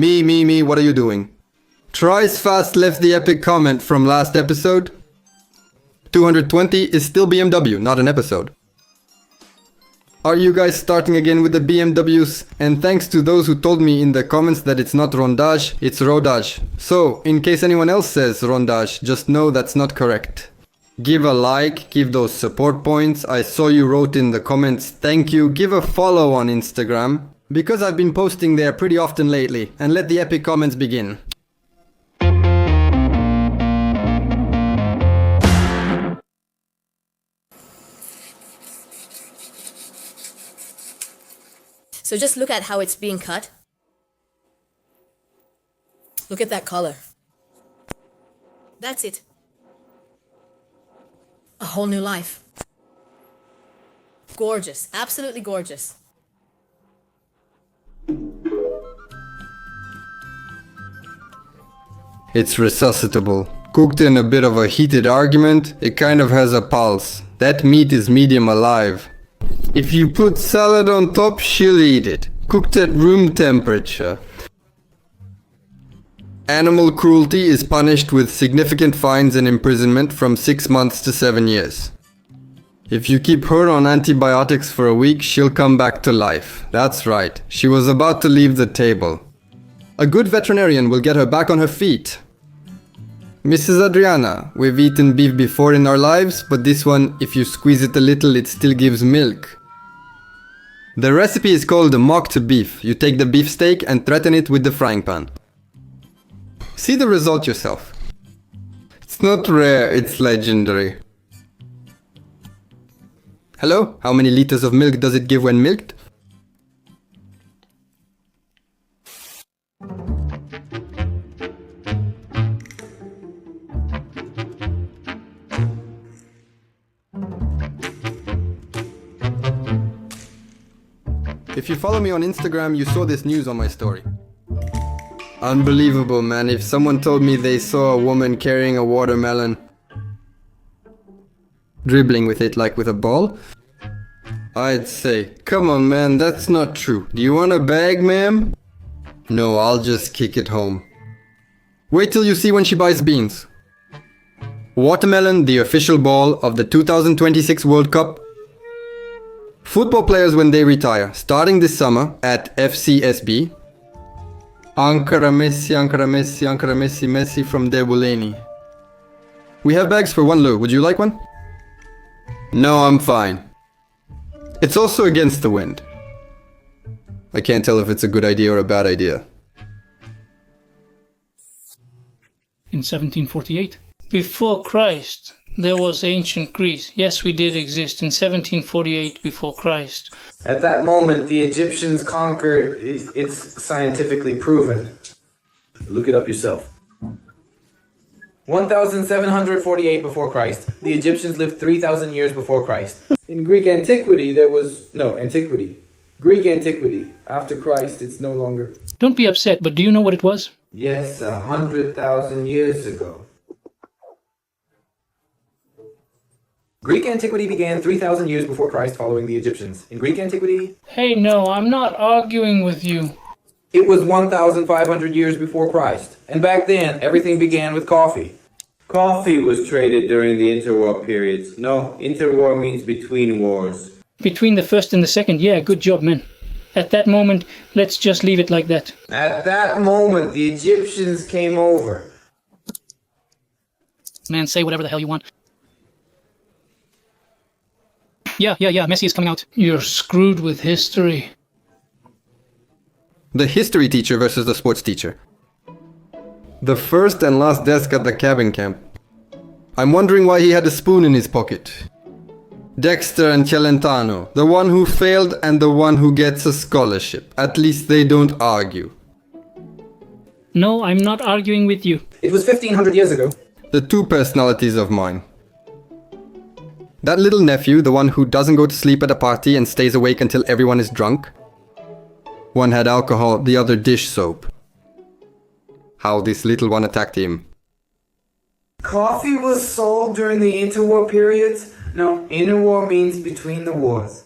Me, what are you doing? Tries Fast left the epic comment from last episode. 220 is still BMW, not an episode. Are you guys starting again with the BMWs? And thanks to those who told me in the comments that it's not rondage, it's rodage. So, in case anyone else says rondage, just know that's not correct. Give a like, give those support points. I saw you wrote in the comments, thank you. Give a follow on Instagram, because I've been posting there pretty often lately. And let the epic comments begin. So just look at how it's being cut. Look at that color. That's it. A whole new life. Gorgeous, absolutely gorgeous. It's resuscitable. Cooked in a bit of a heated argument, it kind of has a pulse. That meat is medium alive. If you put salad on top, she'll eat it. Cooked at room temperature. Animal cruelty is punished with significant fines and imprisonment from 6 months to 7 years. If you keep her on antibiotics for a week, she'll come back to life. That's right, she was about to leave the table. A good veterinarian will get her back on her feet. Mrs. Adriana, we've eaten beef before in our lives, but this one, if you squeeze it a little, it still gives milk. The recipe is called mocked beef. You take the beefsteak and threaten it with the frying pan. See the result yourself. It's not rare, it's legendary. Hello? How many liters of milk does it give when milked? If you follow me on Instagram, you saw this news on my story. Unbelievable, man. If someone told me they saw a woman carrying a watermelon, dribbling with it like with a ball, I'd say, come on man, that's not true. Do you want a bag, ma'am? No, I'll just kick it home. Wait till you see when she buys beans. Watermelon, the official ball of the 2026 World Cup. Football players when they retire, starting this summer at FCSB. Ankara Messi, Ankara Messi, Ankara Messi, Messi from Debuleni. We have bags for €1. Would you like one? No, I'm fine. It's also against the wind. I can't tell if it's a good idea or a bad idea. In 1748, before Christ, there was ancient Greece. Yes, we did exist in 1748 before Christ. At that moment, the Egyptians conquered. It's scientifically proven. Look it up yourself. 1748 before Christ. The Egyptians lived 3,000 years before Christ. In Greek antiquity, Greek antiquity. After Christ, it's no longer. Don't be upset, but do you know what it was? Yes, 100,000 years ago. Greek antiquity began 3,000 years before Christ following the Egyptians. In Greek antiquity... Hey, no, I'm not arguing with you. It was 1,500 years before Christ. And back then, everything began with coffee. Coffee was traded during the interwar periods. No, interwar means between wars. Between the first and the second, yeah, good job, man. At that moment, let's just leave it like that. At that moment, the Egyptians came over. Man, say whatever the hell you want. Yeah, Messi is coming out. You're screwed with history. The history teacher versus the sports teacher. The first and last desk at the cabin camp. I'm wondering why he had a spoon in his pocket. Dexter and Celentano, the one who failed and the one who gets a scholarship. At least they don't argue. No, I'm not arguing with you. It was 1,500 years ago. The two personalities of mine. That little nephew, the one who doesn't go to sleep at a party and stays awake until everyone is drunk. One had alcohol, the other dish soap. How this little one attacked him. Coffee was sold during the interwar periods? No, interwar means between the wars.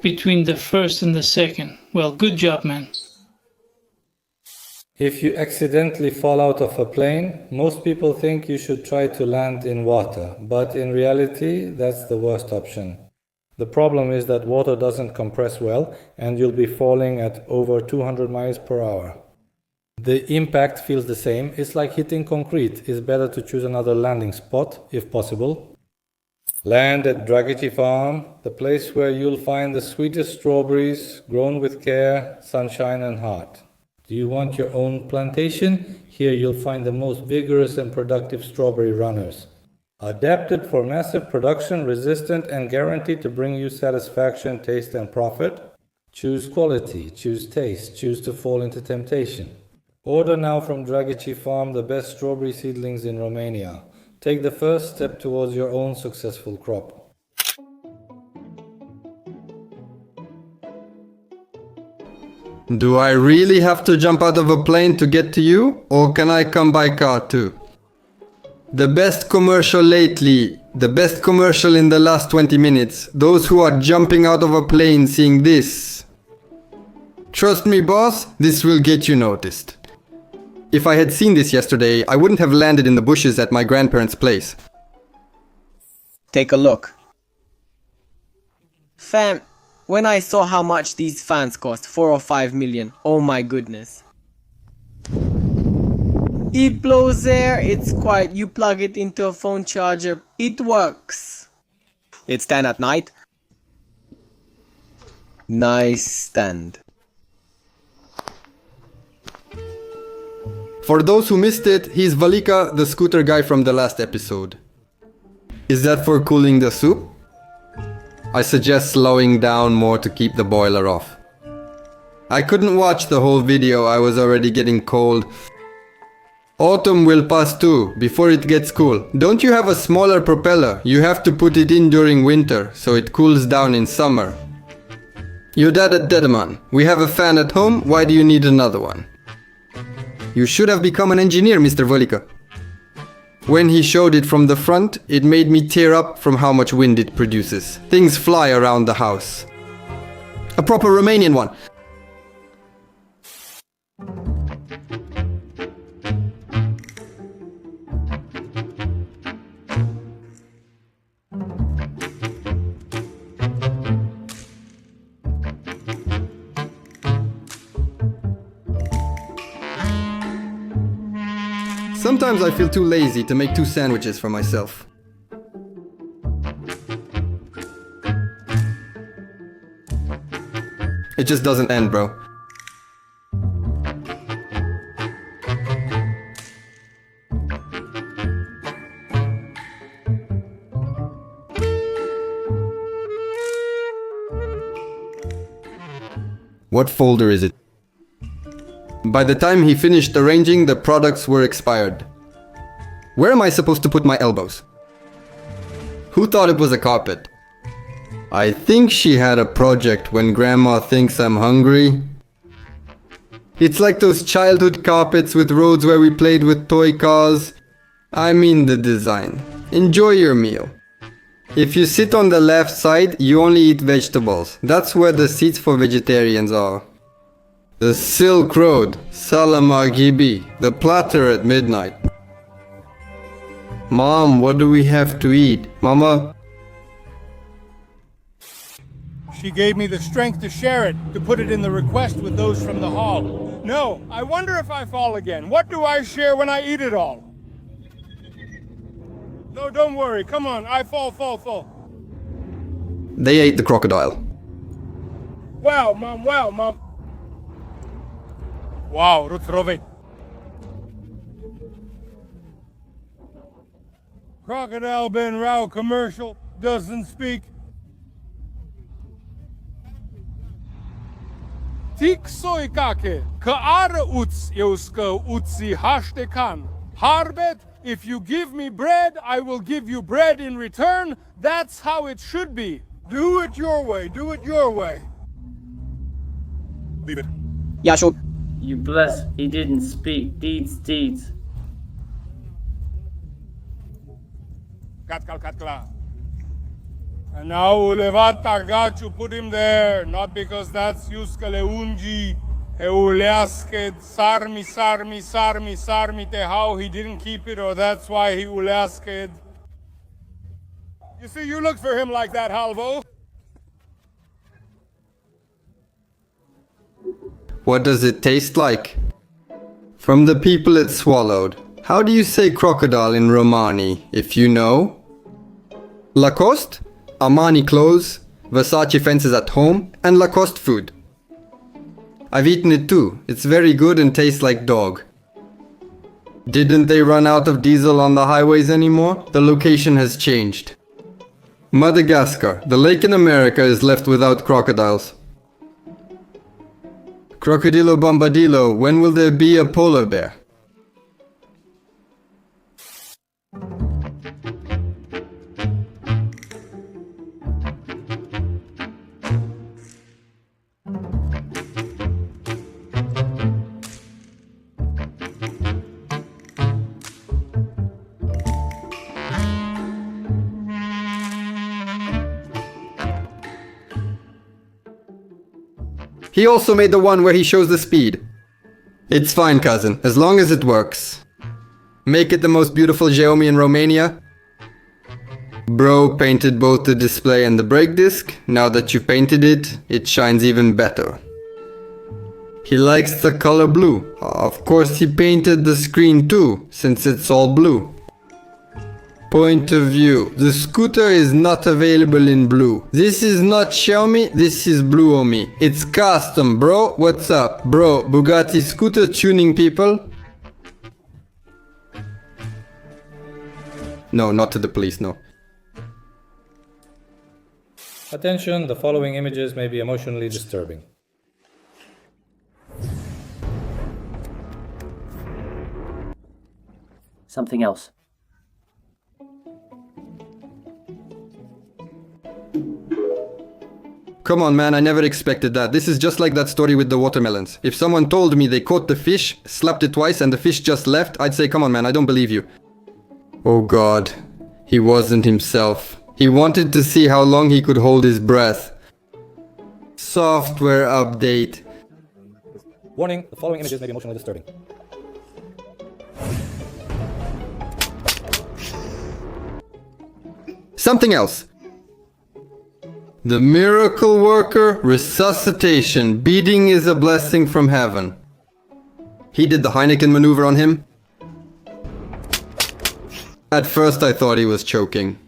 Between the first and the second. Well, good job, man. If you accidentally fall out of a plane, most people think you should try to land in water, but in reality, that's the worst option. The problem is that water doesn't compress well, and you'll be falling at over 200 miles per hour. The impact feels the same. It's like hitting concrete. It's better to choose another landing spot, if possible. Land at Draghici Farm, the place where you'll find the sweetest strawberries, grown with care, sunshine and heart. Do you want your own plantation? Here you'll find the most vigorous and productive strawberry runners. Adapted for massive production, resistant and guaranteed to bring you satisfaction, taste and profit. Choose quality, choose taste, choose to fall into temptation. Order now from Draghici Farm the best strawberry seedlings in Romania. Take the first step towards your own successful crop. Do I really have to jump out of a plane to get to you? Or can I come by car too? The best commercial lately, the best commercial in the last 20 minutes. Those who are jumping out of a plane seeing this. Trust me, boss, this will get you noticed. If I had seen this yesterday, I wouldn't have landed in the bushes at my grandparents' place. Take a look. Fam, when I saw how much these fans cost, 4 or 5 million, oh my goodness. It blows air, it's quiet, you plug it into a phone charger, it works. It's stand at night. Nice stand. For those who missed it, he's Valika, the scooter guy from the last episode. Is that for cooling the soup? I suggest slowing down more to keep the boiler off. I couldn't watch the whole video, I was already getting cold. Autumn will pass too, before it gets cool. Don't you have a smaller propeller? You have to put it in during winter, so it cools down in summer. Your dad at Dedeman. We have a fan at home, why do you need another one? You should have become an engineer, Mr. Volika. When he showed it from the front, it made me tear up from how much wind it produces. Things fly around the house. A proper Romanian one. Sometimes I feel too lazy to make 2 sandwiches for myself. It just doesn't end, bro. What folder is it? By the time he finished arranging, the products were expired. Where am I supposed to put my elbows? Who thought it was a carpet? I think she had a project when Grandma thinks I'm hungry. It's like those childhood carpets with roads where we played with toy cars. I mean the design. Enjoy your meal. If you sit on the left side, you only eat vegetables. That's where the seats for vegetarians are. The Silk Road, Salam Aghibi, the Platter at midnight. Mom, what do we have to eat? Mama? She gave me the strength to share it, to put it in the request with those from the hall. No, I wonder if I fall again. What do I share when I eat it all? No, don't worry. Come on, I fall. They ate the crocodile. Wow, Mom. Wow, Rutrovic. Crocodile Ben Rao commercial doesn't speak. Tik soikake, kaara uts euska utsi hashtekan. Harbet, if you give me bread, I will give you bread in return. That's how it should be. Do it your way. Leave it. Yasho. You bless, he didn't speak. Deeds. Katkal. And now Ulevata got you, put him there, not because that's Yuskale Unji Uleasked, sarmi, sarmi, sarmi, sarmi, te how he didn't keep it, or that's why he uleasked. You see, you look for him like that, Halvo. What does it taste like? From the people it swallowed. How do you say crocodile in Romani, if you know? Lacoste, Armani clothes, Versace fences at home, and Lacoste food. I've eaten it too. It's very good and tastes like dog. Didn't they run out of diesel on the highways anymore? The location has changed. Madagascar, the lake in America, is left without crocodiles. Crocodilo Bombadillo, when will there be a polar bear? He also made the one where he shows the speed. It's fine, cousin, as long as it works. Make it the most beautiful Xiaomi in Romania. Bro painted both the display and the brake disc. Now that you've painted it, it shines even better. He likes the color blue. Of course he painted the screen too, since it's all blue. Point of view. The scooter is not available in blue. This is not Xiaomi, this is Bluomi. It's custom, bro. What's up? Bro, Bugatti scooter tuning people? No, not to the police, no. Attention, the following images may be emotionally disturbing. Something else. Come on, man, I never expected that. This is just like that story with the watermelons. If someone told me they caught the fish, slapped it twice, and the fish just left, I'd say, come on, man, I don't believe you. Oh god. He wasn't himself. He wanted to see how long he could hold his breath. Software update. Warning, the following images may be emotionally disturbing. Something else. The miracle worker, resuscitation, beating is a blessing from heaven. He did the Heineken maneuver on him. At first I thought he was choking.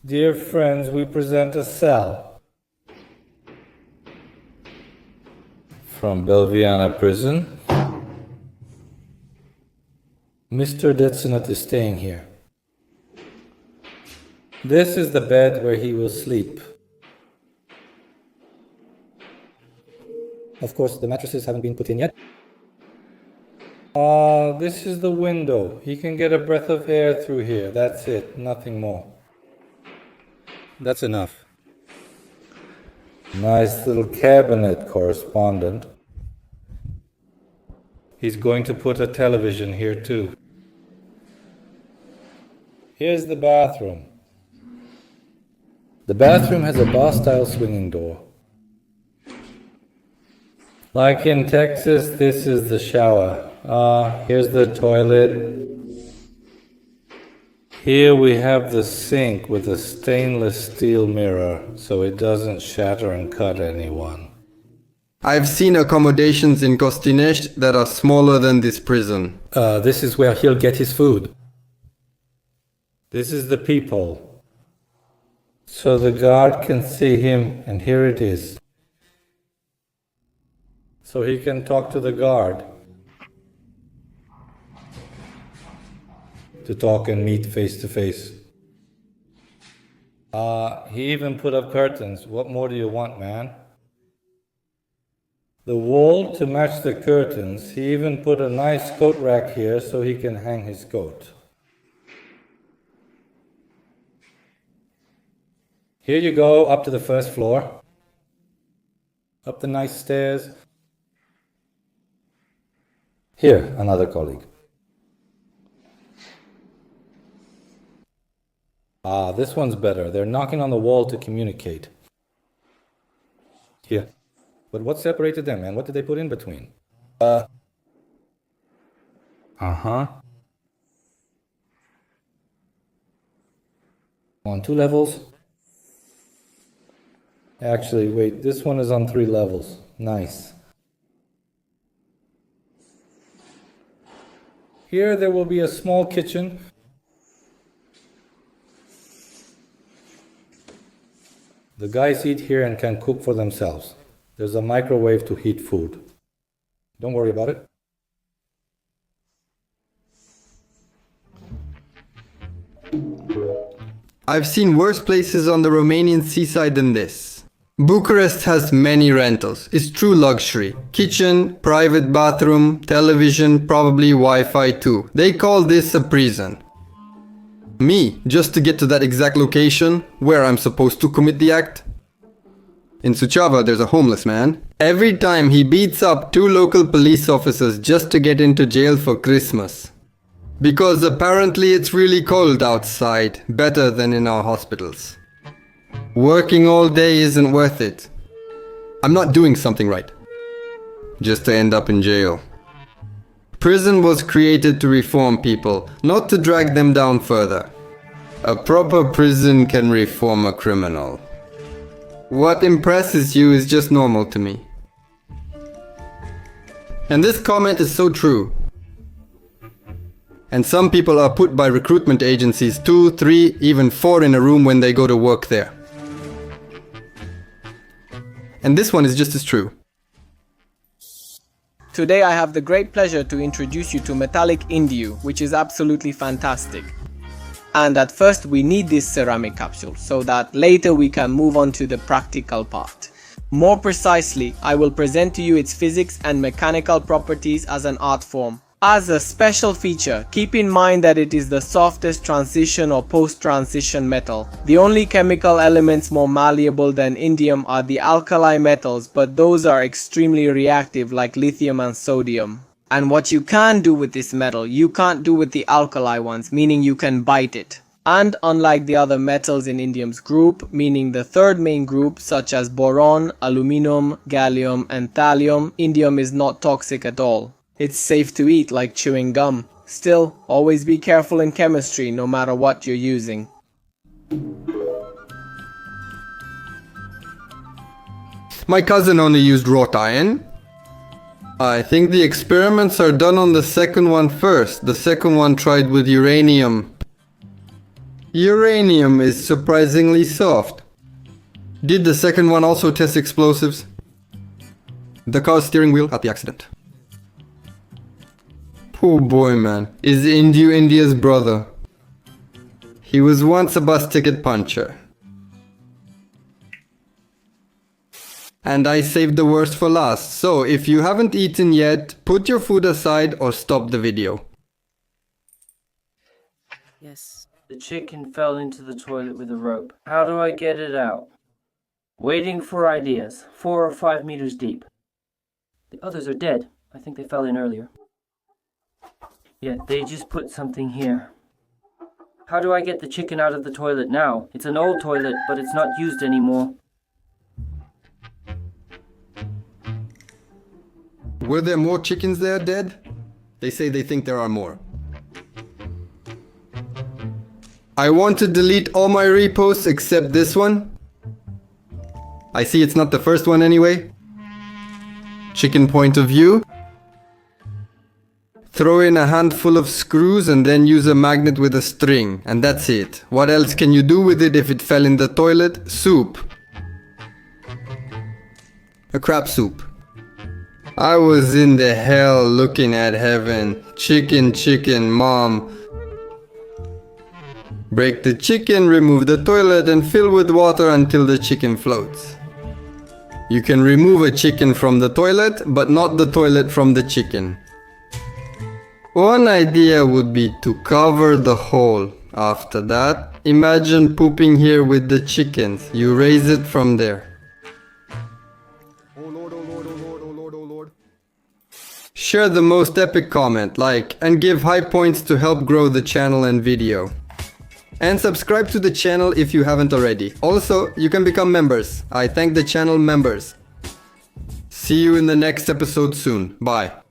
Dear friends, we present a cell from Belviana prison. Mr. Detsenat is staying here. This is the bed where he will sleep. Of course, the mattresses haven't been put in yet. This is the window. He can get a breath of air through here. That's it, nothing more. That's enough. Nice little cabinet, correspondent. He's going to put a television here too. Here's the bathroom. The bathroom has a bar-style swinging door. Like in Texas, this is the shower. Here's the toilet. Here we have the sink with a stainless steel mirror, so it doesn't shatter and cut anyone. I've seen accommodations in Costinești that are smaller than this prison. This is where he'll get his food. This is the peephole. So the guard can see him, and here it is. So he can talk to the guard. To talk and meet face to face. He even put up curtains. What more do you want, man? The wall to match the curtains. He even put a nice coat rack here so he can hang his coat. Here you go, up to the first floor. Up the nice stairs. Here, another colleague. This one's better. They're knocking on the wall to communicate. Here. But what separated them, man? What did they put in between? On 2 levels? Actually, wait, this one is on 3 levels. Nice. Here there will be a small kitchen. The guys eat here and can cook for themselves. There's a microwave to heat food. Don't worry about it. I've seen worse places on the Romanian seaside than this. Bucharest has many rentals. It's true luxury. Kitchen, private bathroom, television, probably Wi-Fi too. They call this a prison. Me, just to get to that exact location where I'm supposed to commit the act. In Suceava, there's a homeless man. Every time he beats up 2 local police officers just to get into jail for Christmas. Because apparently it's really cold outside, better than in our hospitals. Working all day isn't worth it. I'm not doing something right. Just to end up in jail. Prison was created to reform people, not to drag them down further. A proper prison can reform a criminal. What impresses you is just normal to me. And this comment is so true. And some people are put by recruitment agencies 2, 3, even 4 in a room when they go to work there. And this one is just as true. Today I have the great pleasure to introduce you to metallic Indium, which is absolutely fantastic. And at first we need this ceramic capsule, so that later we can move on to the practical part. More precisely, I will present to you its physics and mechanical properties as an art form. As a special feature, keep in mind that it is the softest transition or post-transition metal. The only chemical elements more malleable than indium are the alkali metals, but those are extremely reactive like lithium and sodium. And what you can do with this metal, you can't do with the alkali ones, meaning you can bite it. And unlike the other metals in indium's group, meaning the third main group such as boron, aluminum, gallium and thallium, indium is not toxic at all. It's safe to eat like chewing gum. Still, always be careful in chemistry no matter what you're using. My cousin only used wrought iron. I think the experiments are done on the second one first. The second one tried with uranium. Uranium is surprisingly soft. Did the second one also test explosives? The car's steering wheel had the accident. Poor boy, man. Is Indu India's brother? He was once a bus ticket puncher. And I saved the worst for last, so if you haven't eaten yet, put your food aside or stop the video. Yes. The chicken fell into the toilet with a rope. How do I get it out? Waiting for ideas. 4 or 5 meters deep. The others are dead. I think they fell in earlier. Yeah, they just put something here. How do I get the chicken out of the toilet now? It's an old toilet, but it's not used anymore. Were there more chickens there dead? They say they think there are more. I want to delete all my reposts except this one. I see it's not the first one anyway. Chicken point of view. Throw in a handful of screws and then use a magnet with a string, and that's it. What else can you do with it if it fell in the toilet? Soup. A crab soup. I was in the hell looking at heaven. Chicken, chicken, mom. Break the chicken, remove the toilet and fill with water until the chicken floats. You can remove a chicken from the toilet, but not the toilet from the chicken. One idea would be to cover the hole. After that, imagine pooping here with the chickens. You raise it from there. Oh Lord, oh Lord, oh Lord, oh Lord, oh Lord. Share the most epic comment, like, and give high points to help grow the channel and video. And subscribe to the channel if you haven't already. Also, you can become members. I thank the channel members. See you in the next episode soon. Bye.